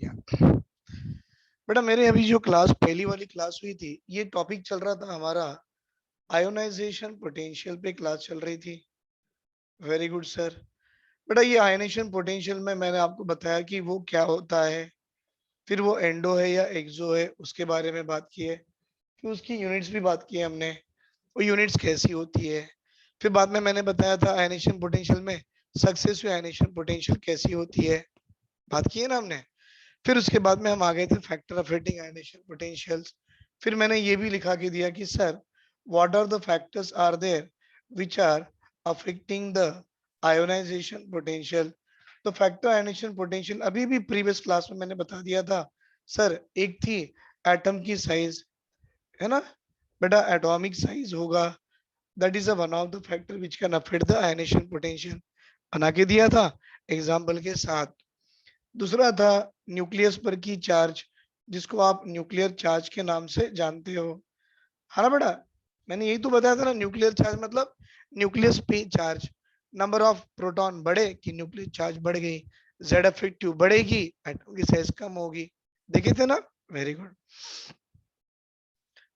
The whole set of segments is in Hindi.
बेटा मेरे अभी जो क्लास पहली वाली क्लास हुई थी, ये टॉपिक चल रहा था हमारा आयोनाइजेशन पोटेंशियल पे क्लास चल रही थी। Very good sir. बेटा ये आयोनाइजेशन पोटेंशियल में मैंने आपको बताया कि वो क्या होता है, फिर वो एंडो है या एक्सो है उसके बारे में बात की है, फिर उसकी यूनिट्स भी बात की है हमने, वो यूनिट्स कैसी होती है। फिर बाद में मैंने बताया था आयोनाइजेशन पोटेंशियल में सक्सेसिव आयोनाइजेशन पोटेंशियल कैसी होती है, बात की है ना हमने। फिर उसके बाद में हम आ गए थे factor of hitting ionisation potentials. फिर मैंने ये भी लिखा के दिया कि sir what are the factors are there which are affecting the ionisation potential. तो फैक्टर आयोनाइजेशन पोटेंशियल अभी भी प्रीवियस क्लास में मैंने बता दिया था सर। एक थी एटम की साइज, है ना बेटा, एटॉमिक साइज होगा, that is one of the factor which can affect the ionisation potential, बना के दिया था एग्जाम्पल के साथ। दूसरा था न्यूक्लियस पर की चार्ज, जिसको आप न्यूक्लियर चार्ज के नाम से जानते हो, है ना बेटा। मैंने यही तो बताया था ना, न्यूक्लियर चार्ज मतलब न्यूक्लियस पे चार्ज। नंबर ऑफ प्रोटॉन बढ़े कि न्यूक्लियर चार्ज बढ़ गई, जेड इफेक्टिव बढ़ेगी, एटम की साइज कम होगी। देखे थे ना, वेरी गुड।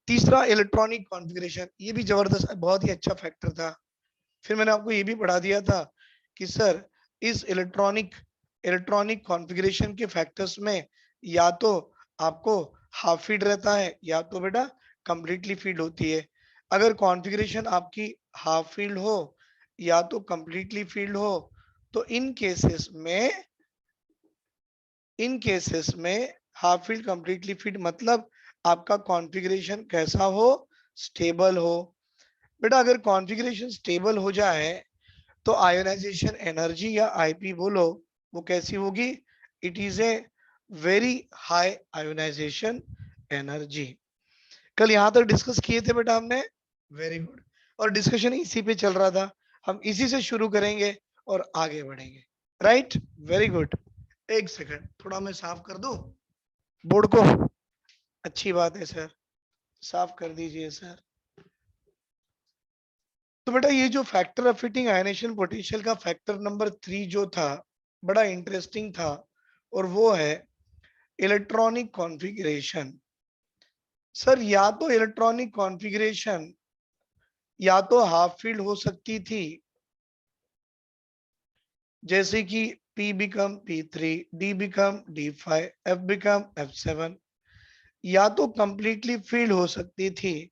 तीसरा इलेक्ट्रॉनिक कॉन्फ़िगरेशन, ये भी जबरदस्त, बहुत ही अच्छा फैक्टर था। फिर मैंने आपको ये भी पढ़ा दिया था कि सर इस इलेक्ट्रॉनिक कॉन्फ़िगरेशन के फैक्टर्स में या तो आपको हाफ फील्ड रहता है या तो बेटा कंप्लीटली फील्ड होती है। अगर कॉन्फ़िगरेशन आपकी हाफ फील्ड हो या तो कंप्लीटली फील्ड हो, तो इन केसेस में हाफ फील्ड कंप्लीटली फील्ड मतलब आपका कॉन्फ़िगरेशन कैसा हो, स्टेबल हो। बेटा अगर कॉन्फ़िगरेशन स्टेबल हो जाए तो आयोनाइजेशन एनर्जी या आईपी बोलो, वो कैसी होगी, it is a very high ionisation energy. कल यहां तक डिस्कस किए थे बेटा हमने, वेरी गुड। और डिस्कशन इसी पे चल रहा था, हम इसी से शुरू करेंगे और आगे बढ़ेंगे, राइट, वेरी गुड। एक सेकंड थोड़ा मैं साफ कर दूं बोर्ड को, अच्छी बात है सर, साफ कर दीजिए सर। तो बेटा ये जो factor of fitting ionisation potential का फैक्टर नंबर 3 जो था, बड़ा इंटरेस्टिंग था, और वो है इलेक्ट्रॉनिक कॉन्फ़िगरेशन। सर या तो इलेक्ट्रॉनिक कॉन्फ़िगरेशन या तो हाफ फील्ड हो सकती थी, जैसे कि P become P3, D become D5, F become F7, या तो कंप्लीटली फील्ड हो सकती थी।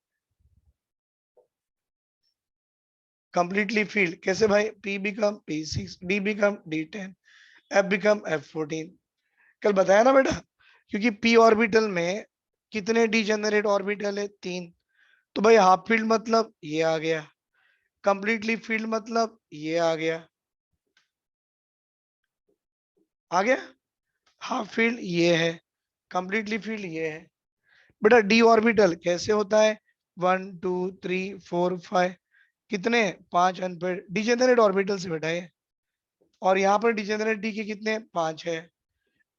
कंप्लीटली फील्ड कैसे भाई, P become P6, D become D10, F become F14। कल बताया ना बेटा, क्योंकि P ऑर्बिटल में कितने डीजेनरेट ऑर्बिटल है, 3। तो भाई हाफ फील्ड मतलब ये आ गया, कंप्लीटली फील्ड मतलब ये आ गया। हाफ फील्ड ये है, कंप्लीटली फील्ड ये है। बेटा डी ऑर्बिटल कैसे होता है, 1 2 3 4 5, कितने, 5 अनपेड डिजेनरेट ऑर्बिटल से बेटा ये। और यहाँ पर डिजेनरेट डी के कितने, 5 है,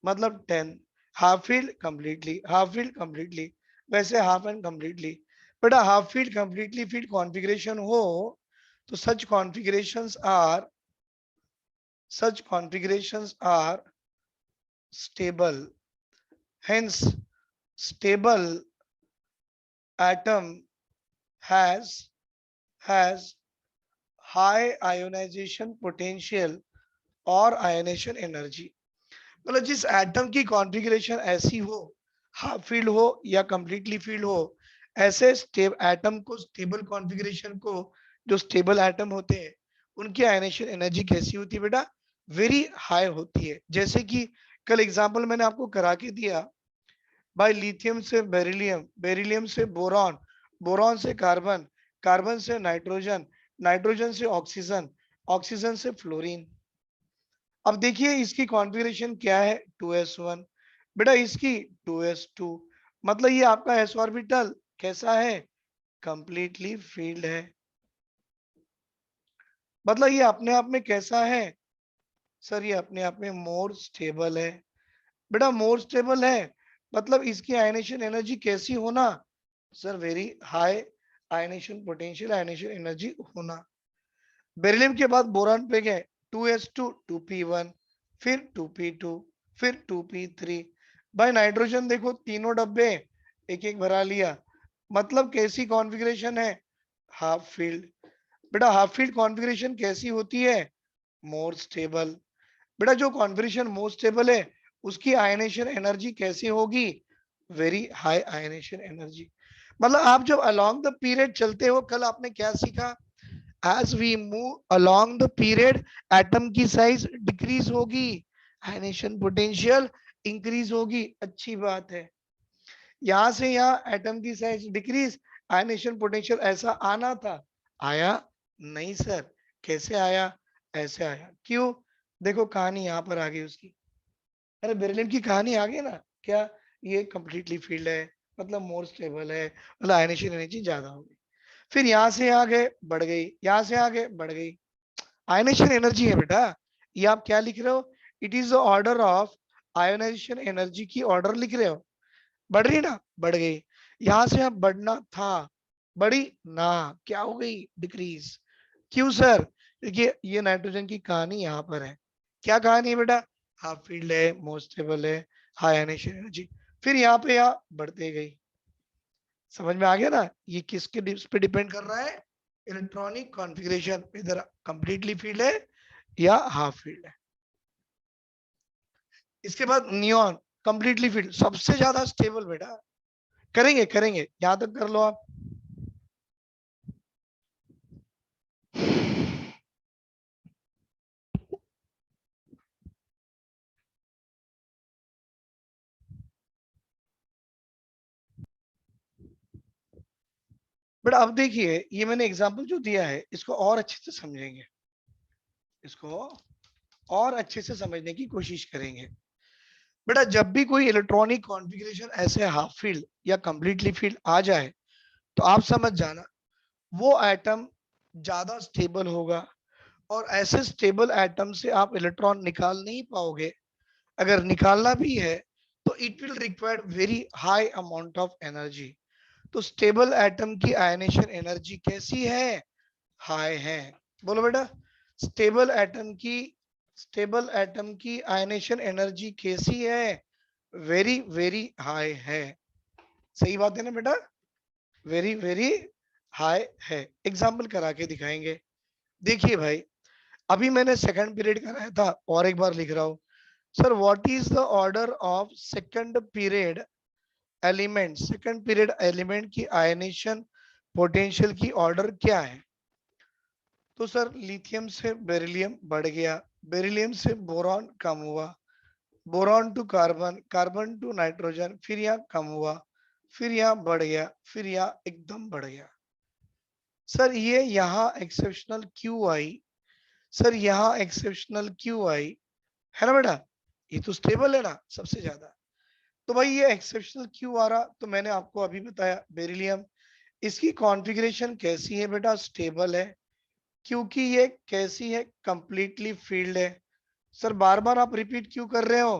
मतलब 10। Half field completely, half field completely, वैसे हाफ एंड कंप्लीटली। बेटा half field completely field configuration हो तो such configurations are stable. Hence, stable atom has has high ionization potential और आयनेशन एनर्जी। मतलब जिस एटम की कॉन्फ़िगरेशन ऐसी हो, हाफ फील्ड हो या कंप्लीटली फील्ड हो, ऐसे एटम को, स्टेबल कॉन्फ़िगरेशन को, जो स्टेबल एटम होते हैं उनकी आयनेशन एनर्जी कैसी होती है बेटा, वेरी हाई होती है। जैसे कि कल एग्जांपल मैंने आपको करा के दिया, भाई लिथियम से बेरिलियम, बेरिलियम से बोरॉन, बोरॉन से कार्बन, कार्बन से नाइट्रोजन, नाइट्रोजन से ऑक्सीजन, ऑक्सीजन से फ्लोरीन। अब देखिए इसकी कॉन्फ़िगरेशन क्या है, 2s1, बेटा इसकी 2s2, मतलब ये आपका s ऑर्बिटल कैसा है, कंप्लीटली फील्ड है। मतलब ये अपने आप में कैसा है सर, ये अपने आप में मोर स्टेबल है। बेटा मोर स्टेबल है मतलब इसकी आयनेशन एनर्जी कैसी होना sir, very high ionisation potential, ionisation energy होना। बेरिलियम के बाद बोरान पे गए, 2s2 2p1, फिर 2p2, फिर 2p3, भाई नाइट्रोजन देखो तीनों डब्बे एक एक भरा लिया, मतलब कैसी कॉन्फ़िगरेशन है, हाफ फील्ड। बेटा हाफ फील्ड कॉन्फ़िगरेशन कैसी होती है, मोर स्टेबल। बेटा जो कॉन्फ़िगरेशन मोर स्टेबल है उसकी आयनेशन एनर्जी कैसी होगी, वेरी हाई आयनेशन एनर्जी। मतलब आप जब अलोंग द पीरियड चलते हो, कल आपने क्या सीखा, as we move along the period atom की साइज डिक्रीज होगी, आयनेशन पोटेंशियल इंक्रीज होगी। अच्छी बात है, यहां से यहाँ एटम की साइज डिक्रीज, आयनेशन पोटेंशियल ऐसा आना था, आया नहीं सर। कैसे आया, ऐसे आया। क्यों, देखो कहानी यहाँ पर आ गई उसकी। अरे बेरिलियम की कहानी आ गई ना, क्या, ये कंप्लीटली फील्ड है, मतलब मोर स्टेबल है, मतलब आयनेशन एनर्जी ज्यादा होगी। फिर यहाँ से आगे बढ़ गई, यहाँ से आगे बढ़ गई, आयनेशन एनर्जी है बेटा। ये आप क्या लिख रहे हो, it is the order of ionisation energy की ऑर्डर लिख रहे हो। बढ़ रही ना, बढ़ गई। यहां से अब बढ़ना था, बढ़ी ना, क्या हो गई, डिक्रीज। क्यों सर, देखिए ये नाइट्रोजन की कहानी यहाँ पर है। क्या कहानी है बेटा, हाफ फील्ड है, मोस्ट स्टेबल है, हाई आयनेशन एनर्जी। फिर यहाँ पे यहाँ बढ़ते गई। समझ में आ गया ना, ये किसके पे डिपेंड कर रहा है, इलेक्ट्रॉनिक कॉन्फ़िगरेशन, इधर कंप्लीटली फील्ड है या हाफ फील्ड है। इसके बाद नियॉन, कंप्लीटली फील्ड, सबसे ज्यादा स्टेबल बेटा। करेंगे करेंगे, यहां तक कर लो आप। बट अब देखिए, ये मैंने एग्जांपल जो दिया है इसको और अच्छे से समझेंगे, इसको और अच्छे से समझने की कोशिश करेंगे। बेटा जब भी कोई इलेक्ट्रॉनिक कॉन्फ़िगरेशन ऐसे हाफ फील्ड या कंप्लीटली फील्ड आ जाए, तो आप समझ जाना वो एटम ज्यादा स्टेबल होगा, और ऐसे स्टेबल एटम से आप इलेक्ट्रॉन निकाल नहीं पाओगे। अगर निकालना भी है तो it will require very high amount of energy. तो स्टेबल एटम की आयनेशन एनर्जी कैसी है, हाई है। बोलो बेटा, स्टेबल एटम की स्टेबल एटम की आयनेशन एनर्जी कैसी है, वेरी वेरी हाई है। सही बात है ना बेटा, वेरी वेरी हाई है। एग्जाम्पल करा के दिखाएंगे। देखिए भाई, अभी मैंने सेकंड पीरियड कराया था, और एक बार लिख रहा हूं। Sir what is the order of second period element, second period element की आयनेशन पोटेंशियल की ऑर्डर क्या है। तो सर लिथियम से बेरिलियम बढ़ गया, बेरिलियम से बोरॉन कम हुआ, boron to carbon, carbon to nitrogen, फिर यहाँ कम हुआ, फिर यहाँ बढ़ गया, फिर यहाँ एकदम बढ़ गया। सर ये यहाँ एक्सेप्शनल क्यों आई, सर यहाँ एक्सेप्शनल क्यों आई, है ना बेटा, ये तो स्टेबल है ना सबसे ज्यादा। तो भाई ये एक्सेप्शनल क्यों आ रहा, तो मैंने आपको अभी बताया, बेरिलियम, इसकी कॉन्फ़िगरेशन कैसी है बेटा, स्टेबल है। क्योंकि ये कैसी है, कंप्लीटली फील्ड है। सर बार बार आप रिपीट क्यों कर रहे हो,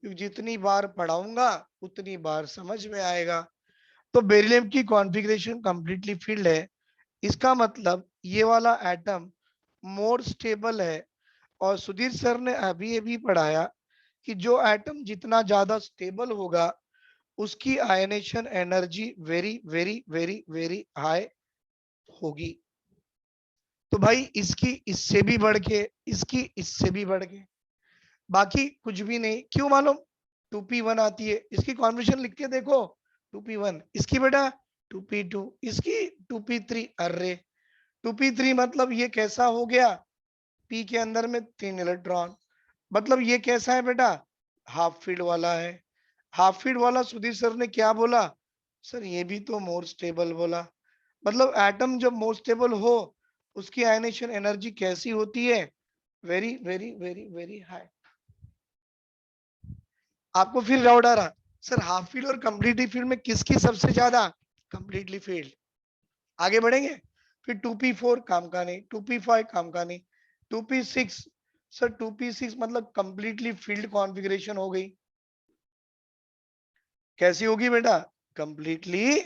क्योंकि जितनी बार पढ़ाऊंगा उतनी बार समझ में आएगा। तो बेरिलियम की कॉन्फ़िगरेशन कंप्लीटली फील्ड है, इसका मतलब ये वाला एटम मोर स्टेबल है। और सुधीर सर ने अभी अभी पढ़ाया कि जो एटम जितना ज्यादा स्टेबल होगा उसकी ionisation energy very very very very high होगी। तो भाई इसकी इससे भी बढ़ के, इसकी इससे भी बढ़ के, बाकी कुछ भी नहीं। क्यों मालूम, 2p1 आती है, इसकी कॉन्बिनेशन लिख के देखो, 2p1, इसकी बेटा 2p2, इसकी 2p3। अरे 2p3 मतलब ये कैसा हो गया, p के अंदर में 3 इलेक्ट्रॉन, मतलब ये कैसा है बेटा, हाफ फील्ड वाला है। हाफ फील्ड वाला सुधीर सर ने क्या बोला, सर ये भी तो मोर स्टेबल बोला। मतलब एटम जब मोर स्टेबल हो उसकी आयनेशन एनर्जी कैसी होती है, very very very very high. आपको फिर डाउट आ रहा, सर हाफ फील्ड और कंप्लीटली फील्ड में किसकी सबसे ज्यादा, कंप्लीटली फील्ड। आगे बढ़ेंगे, फिर 2p4 काम का नहीं, 2p5 काम का नहीं, 2p6। सर 2p6 मतलब कंप्लीटली फील्ड कॉन्फ़िगरेशन हो गई। कैसी होगी बेटा, कंप्लीटली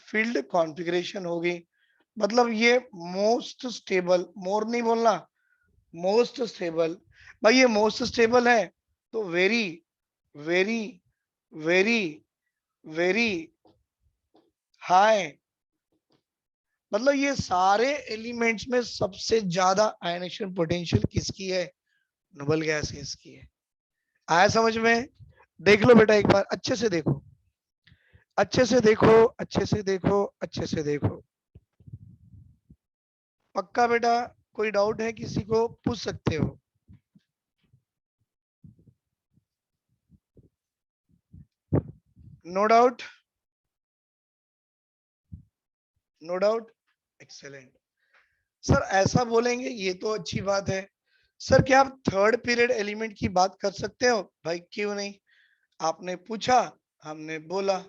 फील्ड कॉन्फ़िगरेशन होगी। मतलब ये मोस्ट स्टेबल, मोर नहीं बोलना, मोस्ट स्टेबल। भाई ये मोस्ट स्टेबल है तो very very very very high. मतलब ये सारे एलिमेंट्स में सबसे ज्यादा आयनेशन पोटेंशियल किसकी है? नोबल गैसेस की है। आया समझ में? देख लो बेटा एक बार अच्छे से देखो, अच्छे से देखो, अच्छे से देखो, अच्छे से देखो। पक्का बेटा? कोई डाउट है किसी को? पूछ सकते हो। No doubt? No doubt? Excellent. Sir ऐसा बोलेंगे ये तो अच्छी बात है। सर क्या आप थर्ड पीरियड एलिमेंट की बात कर सकते हो? भाई क्यों नहीं? आपने पूछा, हमने बोला।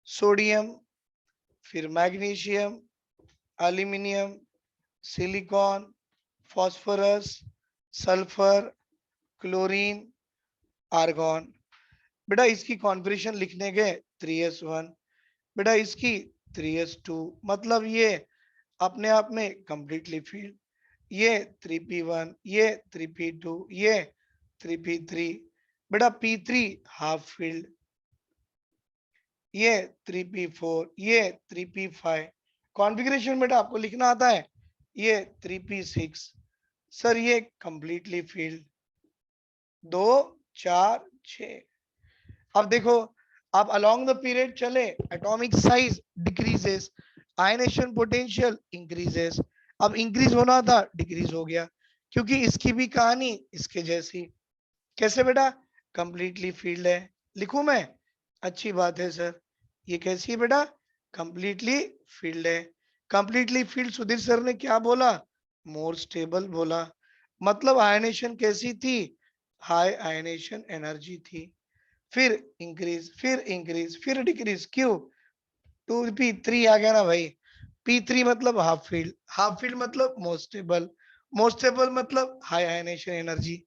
सोडियम, फिर magnesium, aluminium, silicon, phosphorus, sulphur, chlorine, argon. बेटा इसकी कॉन्फ़िगरेशन लिखने गए 3s1, बेटा इसकी 3s2, मतलब ये अपने आप में कंप्लीटली फील्ड। ये 3p1, ये 3p2, ये 3p3, बेटा p3 हाफ फील्ड, ये 3p4, ये 3p5। कॉन्फ़िगरेशन बेटा आपको लिखना आता है? ये 3p6। सर ये कंप्लीटली फील्ड। 2 4 6। अब देखो, अब अलोंग द पीरियड चले, atomic size decreases, ionisation potential increases. अब इंक्रीज होना था, डिक्रीज हो गया, क्योंकि इसकी भी कहानी इसके जैसी। कैसे बेटा? कंप्लीटली फील्ड है। लिखूं मैं? अच्छी बात है सर। ये कैसी है बेटा? कंप्लीटली फील्ड है। कंप्लीटली फील्ड सुधीर सर ने क्या बोला? मोर स्टेबल बोला। मतलब आयनेशन कैसी थी? हाई आयनेशन एनर्जी थी। फिर इंक्रीज, फिर इंक्रीज, फिर डिक्रीज। क्यों? 2p3 आ गया ना भाई। p3 मतलब हाफ फील्ड, हाफ फील्ड मतलब मोस्ट स्टेबल, मोस्ट स्टेबल मतलब हाई आयनेशन एनर्जी।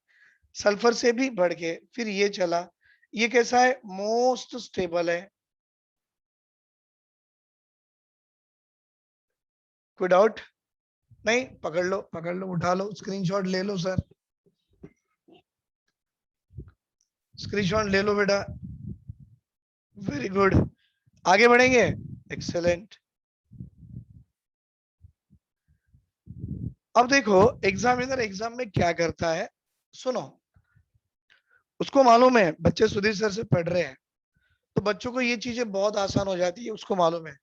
सल्फर से भी बढ़ के फिर ये चला। ये कैसा है? मोस्ट स्टेबल है। कोई डाउट? नहीं? पकड़ लो, पकड़ लो, उठा लो, स्क्रीनशॉट ले लो सर, स्क्रीनशॉट ले लो बेटा। Very good. आगे बढ़ेंगे। एक्सेलेंट। अब देखो एग्जामिनर एग्जाम में क्या करता है, सुनो। उसको मालूम है बच्चे सुधीर सर से पढ़ रहे हैं, तो बच्चों को ये चीजें बहुत आसान हो जाती है, उसको मालूम है।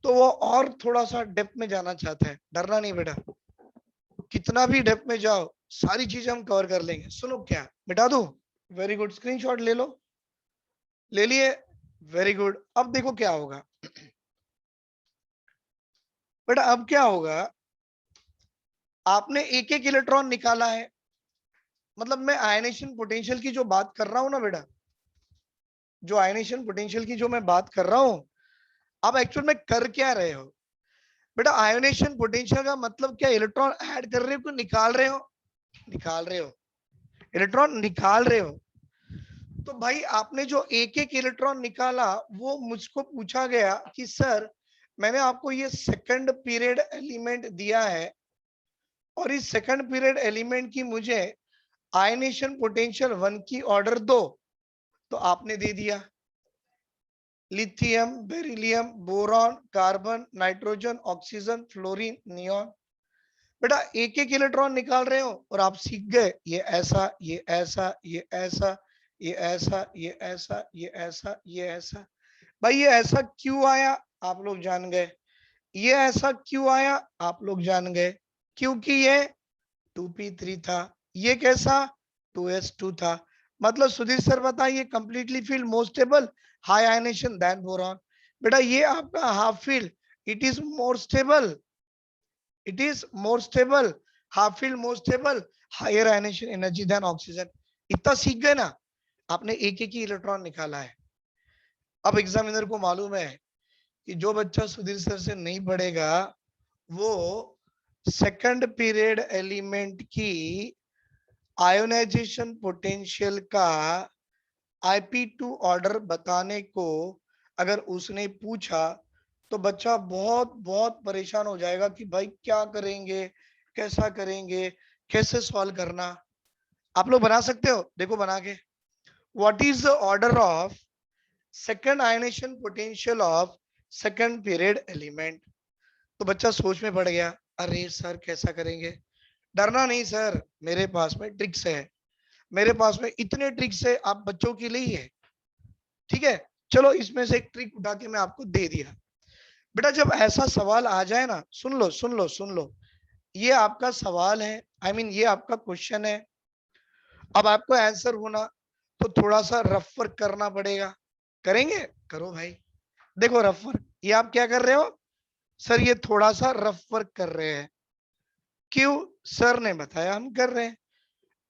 तो वो और थोड़ा सा डेप्थ में जाना चाहता है। डरना नहीं बेटा, कितना भी डेप्थ में जाओ, सारी चीजें हम कवर कर लेंगे। सुनो, क्या मिटा दूं? वेरी गुड, स्क्रीनशॉट ले लो। ले लिए? Very good. अब देखो क्या होगा बेटा। अब क्या होगा? आपने एक एक इलेक्ट्रॉन निकाला है, मतलब मैं आयनेशन पोटेंशियल की जो बात कर रहा हूं ना बेटा, जो आयनेशन पोटेंशियल की जो मैं बात कर रहा हूं, आप एक्चुअल में कर क्या रहे हो बेटा? आयोनेशन पोटेंशियल का मतलब क्या? इलेक्ट्रॉन ऐड कर रहे हो कि निकाल रहे हो? निकाल रहे हो। इलेक्ट्रॉन निकाल रहे हो। तो भाई आपने जो एक एक इलेक्ट्रॉन निकाला, वो मुझको पूछा गया कि सर मैंने आपको ये सेकंड पीरियड एलिमेंट दिया है, और इस सेकंड पीरियड एलिमेंट की मुझे आयनेशन पोटेंशियल 1 की ऑर्डर दो। तो आपने दे दिया। Lithium, beryllium, boron, carbon, nitrogen, oxygen, fluorine, neon. बेटा एक एक इलेक्ट्रॉन निकाल रहे हो और आप सीख गए ये ऐसा, ये ऐसा, ये ऐसा, ये ऐसा, ये ऐसा, ये ऐसा, ये ऐसा। भाई ये ऐसा क्यों आया? आप लोग जान गए। ये ऐसा क्यों आया? आप लोग जान गए। क्योंकि ये 2p3 था। ये कैसा? 2s2 था। मतलब सुधीर सर बताइए, completely filled most stable, high ionisation than boron. बेटा ये आपका half filled, it is more stable, it is more stable, half filled more stable, higher ionisation energy than oxygen. इतना सीख गए ना? आपने एक एक ही इलेक्ट्रॉन निकाला है। अब एग्जामिनर को मालूम है कि जो बच्चा सुधीर सर से नहीं पढ़ेगा, वो सेकंड पीरियड एलिमेंट की आयोनाइजेशन पोटेंशियल का IP2 ऑर्डर बताने को अगर उसने पूछा, तो बच्चा बहुत बहुत परेशान हो जाएगा कि भाई क्या करेंगे, कैसा करेंगे, कैसे सॉल्व करना। आप लोग बना सकते हो? देखो बना के। What is the order of second ionisation potential of second period element. तो बच्चा सोच में पड़ गया, अरे सर कैसा करेंगे। डरना नहीं सर, मेरे पास में ट्रिक्स है, मेरे पास में इतने ट्रिक्स है, आप बच्चों के लिए ही है। ठीक है, चलो इसमें से एक ट्रिक उठा के मैं आपको दे दिया। बेटा जब ऐसा सवाल आ जाए ना, सुन लो सुन लो सुन लो, ये आपका सवाल है, I mean, ये आपका क्वेश्चन है। अब आपको आंसर होना तो थोड़ा सा रफ वर्क करना पड़ेगा। करेंगे, करो भाई। देखो रफ वर्क, ये आप क्या कर रहे हो सर, ये थोड़ा सा रफ वर्क कर रहे हैं। क्यों? सर ने बताया हम कर रहे हैं।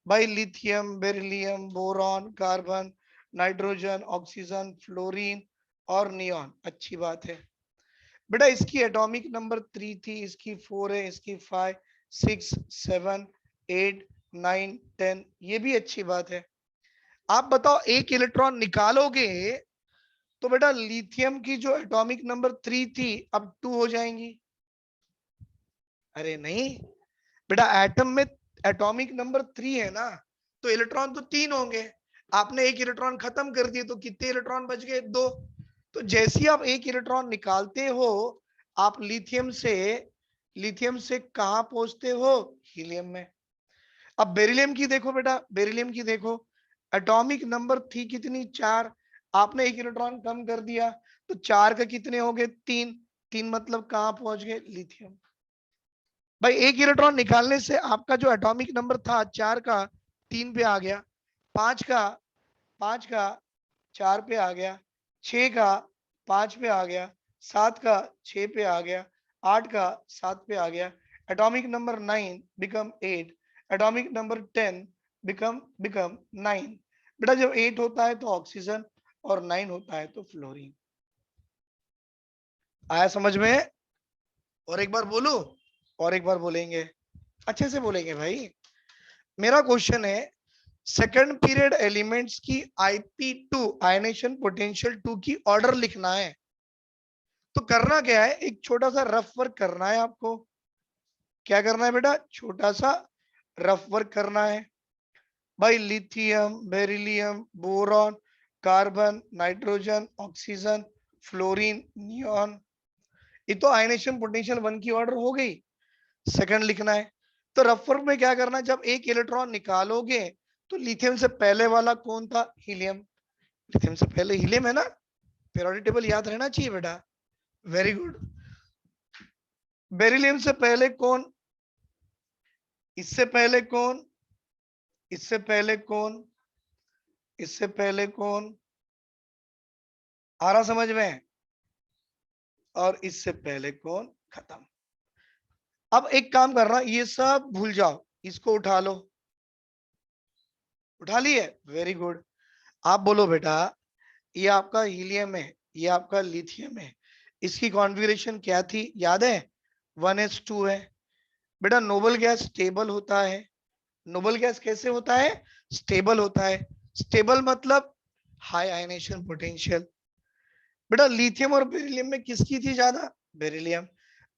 भाई lithium, beryllium, boron, carbon, nitrogen, oxygen, fluorine और नियॉन, अच्छी बात है। बेटा इसकी एटॉमिक नंबर 3 थी, इसकी 4 है, इसकी 5, 6, 7, 8, 9, 10, ये भी अच्छी बात है। आप बताओ एक इलेक्ट्रॉन निकालोगे तो बेटा लिथियम की जो एटॉमिक नंबर 3 थी अब 2 हो जाएंगी। अरे नहीं बेटा, एटम में एटॉमिक नंबर 3 है ना, तो इलेक्ट्रॉन तो 3 होंगे। आपने एक इलेक्ट्रॉन खत्म कर दिए तो कितने इलेक्ट्रॉन बच गए? 2। तो जैसे ही आप एक इलेक्ट्रॉन निकालते हो, आप लिथियम से कहां पहुंचते हो? हीलियम में। अब बेरिलियम की देखो बेटा, बेरिलियम की देखो, एटॉमिक नंबर थी कितनी? 4। आपने एक इलेक्ट्रॉन कम कर दिया तो 4 का कितने हो गए? 3। 3 मतलब कहां पहुंच गए? लिथियम। भाई एक इलेक्ट्रॉन निकालने से आपका जो एटॉमिक नंबर था 4 का 3 पे आ गया, 5 का 4 पे आ गया, 6 का 5 पे आ गया, 7 का 6 पे आ गया, 8 का 7 पे आ गया। Atomic number 9 become 8, atomic number 10 become 9। बेटा जब 8 होता है तो ऑक्सीजन और 9 होता है तो फ्लोरीन। आया समझ में? और एक बार बोलूं? और एक बार बोलेंगे, अच्छे से बोलेंगे भाई। मेरा क्वेश्चन है, सेकंड पीरियड एलिमेंट्स की IP2 आयनेशन पोटेंशियल 2 की ऑर्डर लिखना है। तो करना क्या है, एक छोटा सा रफ वर्क करना है आपको। क्या करना है बेटा? छोटा सा रफ वर्क करना है। भाई lithium, beryllium, boron, carbon, nitrogen, oxygen, fluorine, neon, ये तो आयनेशन पोटेंशियल 1 की ऑर्डर हो गई। सेकंड लिखना है। तो रफ वर्क में क्या करना है, जब एक इलेक्ट्रॉन निकालोगे तो लिथियम से पहले वाला कौन था? हीलियम। लिथियम से पहले हीलियम है ना, पीरियोडिक टेबल याद रहना चाहिए बेटा। Very good. बेरिलियम से पहले कौन? इससे पहले कौन? इससे पहले कौन? इससे पहले कौन? आ रहा समझ में? और इससे पहले कौन? खत्म। अब एक काम करना, ये सब भूल जाओ, इसको उठा लो। उठा लिए? Very good. आप बोलो बेटा, ये आपका हीलियम है, ये आपका लिथियम है, इसकी कॉन्फ़िगरेशन क्या थी याद है? 1s2 है। बेटा नोबल गैस स्टेबल होता है। नोबल गैस कैसे होता है? स्टेबल होता है। स्टेबल मतलब हाई आयनेशन पोटेंशियल। बेटा लिथियम और बेरिलियम में किसकी थी ज्यादा? बेरिलियम।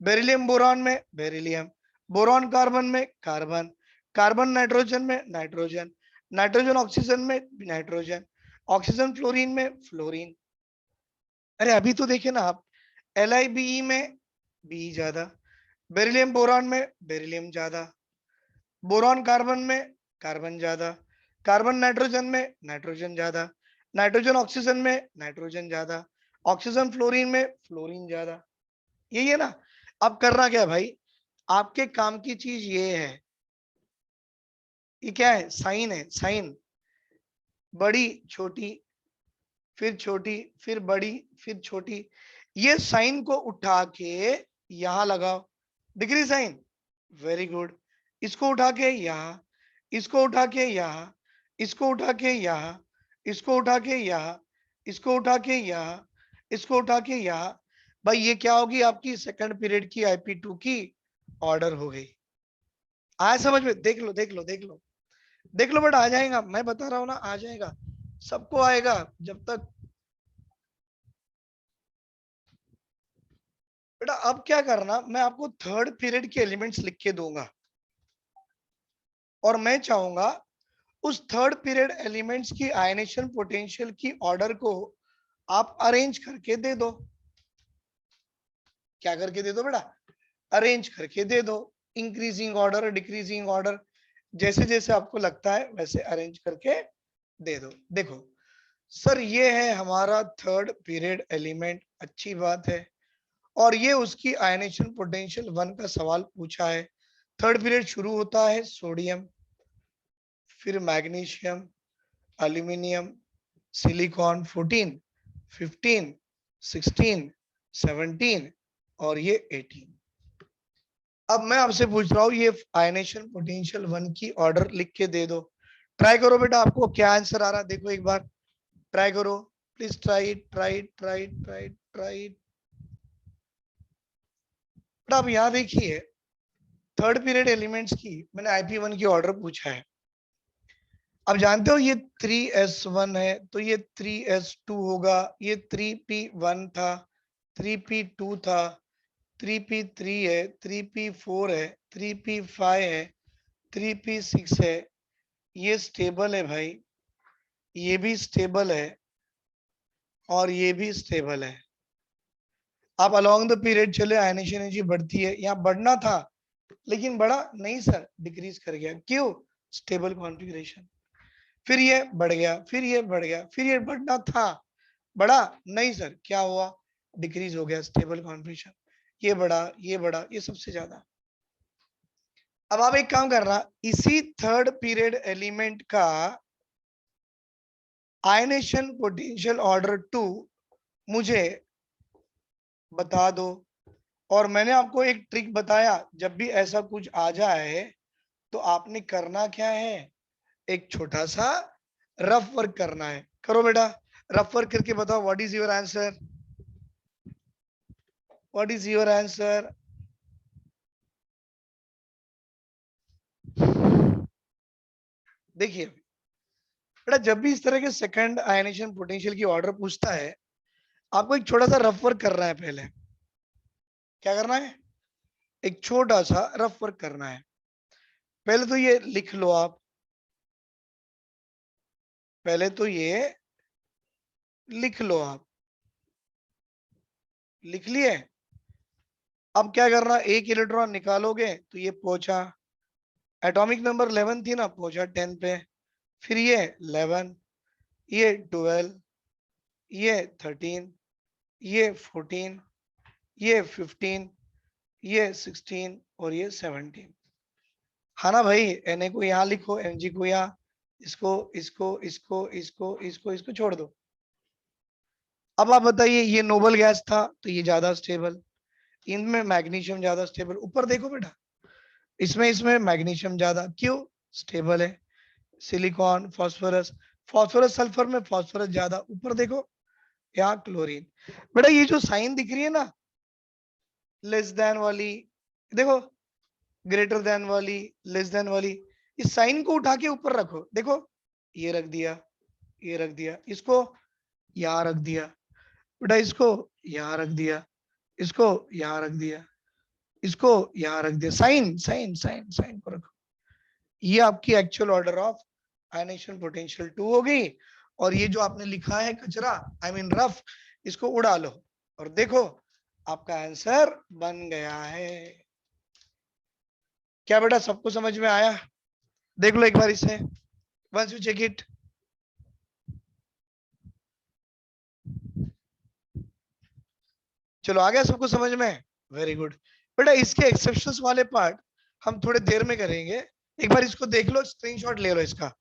बेरिलियम बोरॉन में बेरिलियम, बोरॉन कार्बन में कार्बन, कार्बन नाइट्रोजन में नाइट्रोजन, नाइट्रोजन ऑक्सीजन में नाइट्रोजन, ऑक्सीजन फ्लोरीन में फ्लोरीन। अरे अभी तो देखे ना आप, LiBe में बी ज्यादा, बेरिलियम बोरॉन में बेरिलियम ज्यादा, बोरॉन कार्बन में कार्बन ज्यादा, कार्बन नाइट्रोजन में नाइट्रोजन ज्यादा, नाइट्रोजन ऑक्सीजन में नाइट्रोजन ज्यादा, ऑक्सीजन फ्लोरीन में फ्लोरीन ज्यादा। यही है ना। अब करना क्या है भाई, आपके काम की चीज ये है, ये क्या है? साइन है, साइन। बड़ी छोटी, फिर छोटी, फिर बड़ी, फिर छोटी, ये साइन को उठा के यहां लगाओ। Degree sine. Very good. इसको उठा के यहाँ, इसको उठा के यहाँ, इसको उठा के यहाँ, इसको उठा के यहाँ, इसको उठा के यहाँ, इसको उठा के यहाँ। भाई ये क्या होगी? आपकी सेकंड पीरियड की IP2 की ऑर्डर हो गई। आया समझ में? देख लो देख लो देख लो देख लो बेटा, आ जाएगा, मैं बता रहा हूँ ना, आ जाएगा, सबको आएगा। जब तक बेटा, अब क्या करना, मैं आपको थर्ड पीरियड के एलिमेंट्स लिख के दूंगा और मैं चाहूंगा उस थर्ड पीरियड एलिमेंट्स की आयनेशन पोटेंशियल की ऑर्डर को आप अरेंज करके दे दो। क्या करके दे दो बेटा? अरेंज करके दे दो। इंक्रीजिंग ऑर्डर, डिक्रीजिंग ऑर्डर, जैसे जैसे आपको लगता है वैसे अरेंज करके दे दो। देखो सर, ये है हमारा थर्ड पीरियड एलिमेंट, अच्छी बात है। और ये उसकी आयनेशन पोटेंशियल 1 का सवाल पूछा है। थर्ड पीरियड शुरू होता है सोडियम, फिर मैग्नीशियम, एल्यूमिनियम, सिलिकॉन 14, 15, 16, 17 और ये 18। अब मैं आपसे पूछ रहा हूँ, ये आयनेशन पोटेंशियल 1 की ऑर्डर लिख के दे दो। ट्राई करो बेटा, आपको क्या आंसर आ रहा है देखो एक बार, ट्राई करो please, try it, try it, try it, try it, try it. बेटा अब यहाँ देखिए, थर्ड पीरियड एलिमेंट्स की मैंने IP1 की ऑर्डर पूछा है। अब जानते हो ये 3s1 है तो ये 3s2 होगा, ये 3p1 था, 3p2 था, 3p3 है, 3p4 है, 3p5 है, 3p6 है। ये स्टेबल है भाई, ये भी स्टेबल है और ये भी स्टेबल है। आप अलोंग द पीरियड चले, आयनेशन एनर्जी बढ़ती है, यहाँ बढ़ना था लेकिन बढ़ा नहीं सर, डिक्रीज कर गया। क्यों? Stable configuration. फिर ये बढ़ गया, फिर ये बढ़ गया, फिर ये बढ़ना था, बढ़ा नहीं सर, क्या हुआ? डिक्रीज हो गया, स्टेबल कॉन्फ़िगरेशन। ये बढ़ा, ये बढ़ा, ये सबसे ज्यादा। अब आप एक काम करना, इसी थर्ड पीरियड एलिमेंट का आयनेशन पोटेंशियल ऑर्डर 2 मुझे बता दो। और मैंने आपको एक ट्रिक बताया, जब भी ऐसा कुछ आ जाए तो आपने करना क्या है, एक छोटा सा रफ वर्क करना है। करो बेटा, रफ वर्क करके बताओ, what is your answer, what is your answer. देखिए बेटा, जब भी इस तरह के सेकंड आयनेशन पोटेंशियल की ऑर्डर पूछता है, आपको एक छोटा सा रफ वर्क करना है। पहले क्या करना है? एक छोटा सा रफ वर्क करना है। पहले तो ये लिख लो आप, पहले तो ये लिख लो आप, लिख लिए। अब क्या करना, एक इलेक्ट्रॉन निकालोगे तो ये पहुंचा, एटॉमिक नंबर 11 थी ना, पहुंचा 10 पे। फिर ये 11, ये 12, ये 13, ये 14, ये 15, ये 16 और ये 17। हाँ ना भाई, Na को यहाँ लिखो, Mg को यहाँ, इसको इसको इसको इसको इसको इसको छोड़ दो। अब आप बताइए, ये नोबल गैस था तो ये ज्यादा स्टेबल, इनमें मैग्नीशियम ज्यादा स्टेबल। ऊपर देखो बेटा, इसमें इसमें मैग्नीशियम ज्यादा, क्यों? स्टेबल है। सिलिकॉन, फास्फोरस, फास्फोरस सल्फर में फास्फोरस ज्यादा। ऊपर देखो, यहाँ क्लोरीन। बेटा ये जो साइन दिख रही है ना, लेस देन वाली, देखो, ग्रेटर देन वाली, लेस देन वाली, इस साइन को उठा के ऊपर रखो। देखो, ये रख दिया, ये रख दिया, इसको यहाँ रख दिया, बेटा इसको यहाँ रख दिया, इसको यहाँ रख दिया, इसको यहाँ रख दिया। साइन साइन साइन साइन को रखो। ये आपकी actual order of ionisation potential 2 हो गई। और ये जो आपने लिखा है कचरा, आई मीन रफ, इसको उड़ा लो और देखो आपका आंसर बन गया है। क्या बेटा सबको समझ में आया? देख लो एक बार इसे, वंस यू चेक इट। चलो आ गया सबको समझ में? Very good. बेटा इसके एक्सेप्शंस वाले पार्ट हम थोड़े देर में करेंगे। एक बार इसको देख लो, स्क्रीनशॉट ले लो इसका।